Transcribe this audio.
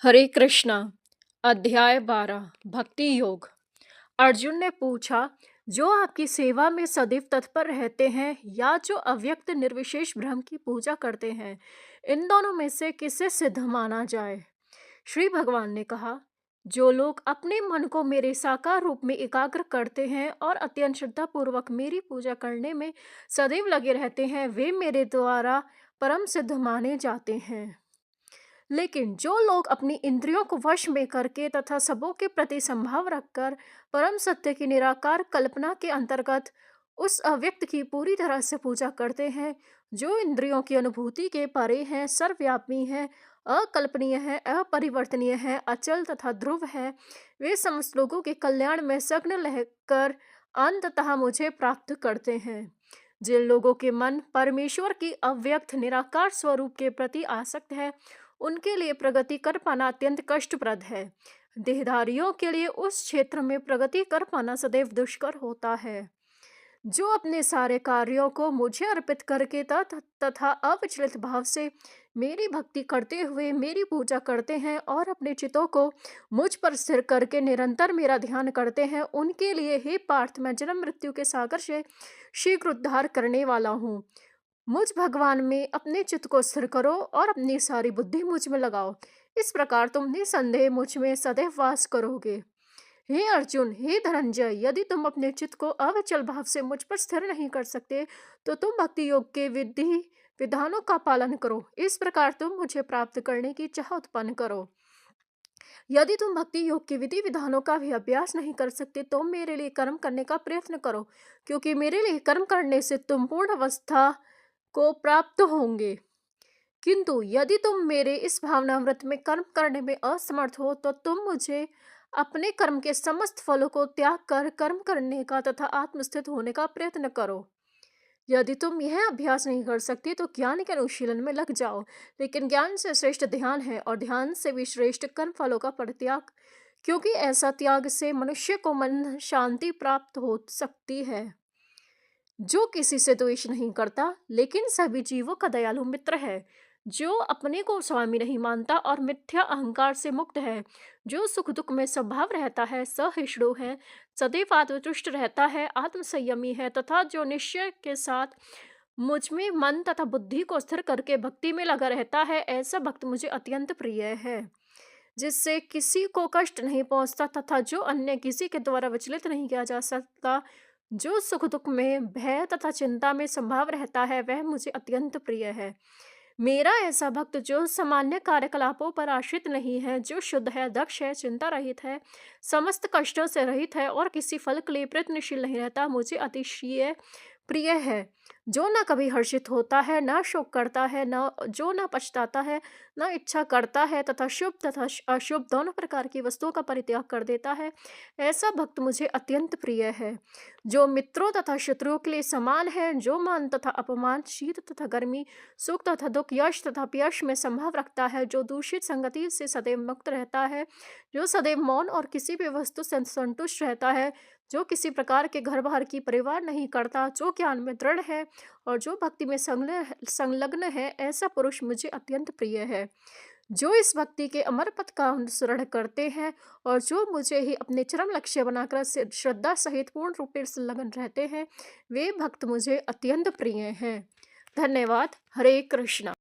हरे कृष्णा। अध्याय 12 भक्ति योग। अर्जुन ने पूछा, जो आपकी सेवा में सदैव तत्पर रहते हैं या जो अव्यक्त निर्विशेष ब्रह्म की पूजा करते हैं, इन दोनों में से किसे सिद्ध माना जाए? श्री भगवान ने कहा, जो लोग अपने मन को मेरे साकार रूप में एकाग्र करते हैं और अत्यंत श्रद्धा पूर्वक मेरी पूजा करने में सदैव लगे रहते हैं, वे मेरे द्वारा परम सिद्ध माने जाते हैं। लेकिन जो लोग अपनी इंद्रियों को वश में करके तथा सबों के प्रति संभाव रखकर परम सत्य की निराकार कल्पना के अंतर्गत उस अव्यक्त की पूरी तरह से पूजा करते हैं, जो इंद्रियों की अनुभूति के परे हैं, सर्वव्यापी हैं, अकल्पनीय है, अपरिवर्तनीय है, अचल तथा ध्रुव है, वे समस्त लोगों के कल्याण में सग्न रहकर अंततः मुझे प्राप्त करते हैं। जिन लोगों के मन परमेश्वर की अव्यक्त निराकार स्वरूप के प्रति आसक्त है, उनके लिए प्रगति कर पाना अत्यंत कष्टप्रद है। देहधारियों के लिए उस क्षेत्र में प्रगति कर पाना सदैव दुष्कर होता है। जो अपने सारे कार्यों को मुझे अर्पित करके तथा अविचलित भाव से मेरी भक्ति करते हुए मेरी पूजा करते हैं और अपने चित्तों को मुझ पर स्थिर करके निरंतर मेरा ध्यान करते हैं, उनके लिए हे पार्थ, मैं जन्म मृत्यु के सागर से शीघ्र उद्धार करने वाला हूँ। मुझ भगवान में अपने चित्त को स्थिर करो और अपनी सारी बुद्धि मुझ में लगाओ। इस प्रकार तुम निसंदेह मुझ में सदैव वास करोगे। हे अर्जुन, हे धनंजय, यदि तुम अपने चित्त को अविचल भाव से मुझ पर स्थिर नहीं कर सकते, तो तुम भक्ति योग के विधि विधानों का पालन करो। इस प्रकार तुम मुझे प्राप्त करने की चाह उत्पन्न करो। यदि तुम भक्ति योग के विधि विधानों का भी अभ्यास नहीं कर सकते, तो मेरे लिए कर्म करने का प्रयत्न करो, क्योंकि मेरे लिए कर्म करने से तुम पूर्ण अवस्था को प्राप्त होंगे। किंतु यदि तुम मेरे इस भावनामृत में कर्म करने में असमर्थ हो, तो तुम मुझे अपने कर्म के समस्त फलों को त्याग कर कर्म करने का तथा आत्मस्थित होने का प्रयत्न करो। यदि तुम यह अभ्यास नहीं कर सकते, तो ज्ञान के अनुशीलन में लग जाओ। लेकिन ज्ञान से श्रेष्ठ ध्यान है और ध्यान से भी श्रेष्ठ कर्म फलों का परित्याग, क्योंकि ऐसा त्याग से मनुष्य को मन शांति प्राप्त हो सकती है। जो किसी से द्वेष नहीं करता, लेकिन सभी जीवों का दयालु मित्र है, जो अपने को स्वामी नहीं मानता और मिथ्या अहंकार से मुक्त है, जो सुख दुख में स्वभाव रहता है, सहिष्णु है, सदैव आत्मतुष्ट रहता है, आत्मसंयमी है, तथा जो निश्चय के साथ मुझ में मन तथा बुद्धि को स्थिर करके भक्ति में लगा रहता है, ऐसा भक्त मुझे अत्यंत प्रिय है, जिससे किसी को कष्ट नहीं पहुंचता तथा जो अन्य किसी के द्वारा विचलित नहीं किया जा सकता, जो सुख दुख में, भय तथा चिंता में संभाव रहता है, वह मुझे अत्यंत प्रिय है। मेरा ऐसा भक्त जो सामान्य कार्यकलापों पर आश्रित नहीं है, जो शुद्ध है, दक्ष है, चिंता रहित है, समस्त कष्टों से रहित है और किसी फल के लिए प्रयत्नशील नहीं रहता, मुझे अतिशय प्रिय है। जो न कभी हर्षित होता है, न शोक करता है, न पछताता है, न इच्छा करता है तथा शुभ तथा अशुभ दोनों प्रकार की वस्तुओं का परित्याग कर देता है, ऐसा भक्त मुझे अत्यंत प्रिय है। जो मित्रों तथा शत्रुओं के लिए समान है, जो मान तथा अपमान, शीत तथा गर्मी, सुख तथा दुख, यश तथा अपयश में संभाव रखता है, जो दूषित संगति से सदैव मुक्त रहता है, जो सदैव मौन और किसी भी वस्तु से संतुष्ट रहता है, जो किसी प्रकार के घर बाहर की परिवार नहीं करता, जो ज्ञान में दृढ़ है और जो भक्ति में संलग्न है, ऐसा पुरुष मुझे अत्यंत प्रिय है। जो इस भक्ति के अमर पथ का अनुसरण करते हैं और जो मुझे ही अपने चरम लक्ष्य बनाकर श्रद्धा सहित पूर्ण रूप से संलग्न रहते हैं, वे भक्त मुझे अत्यंत प्रिय हैं। धन्यवाद। हरे कृष्णा।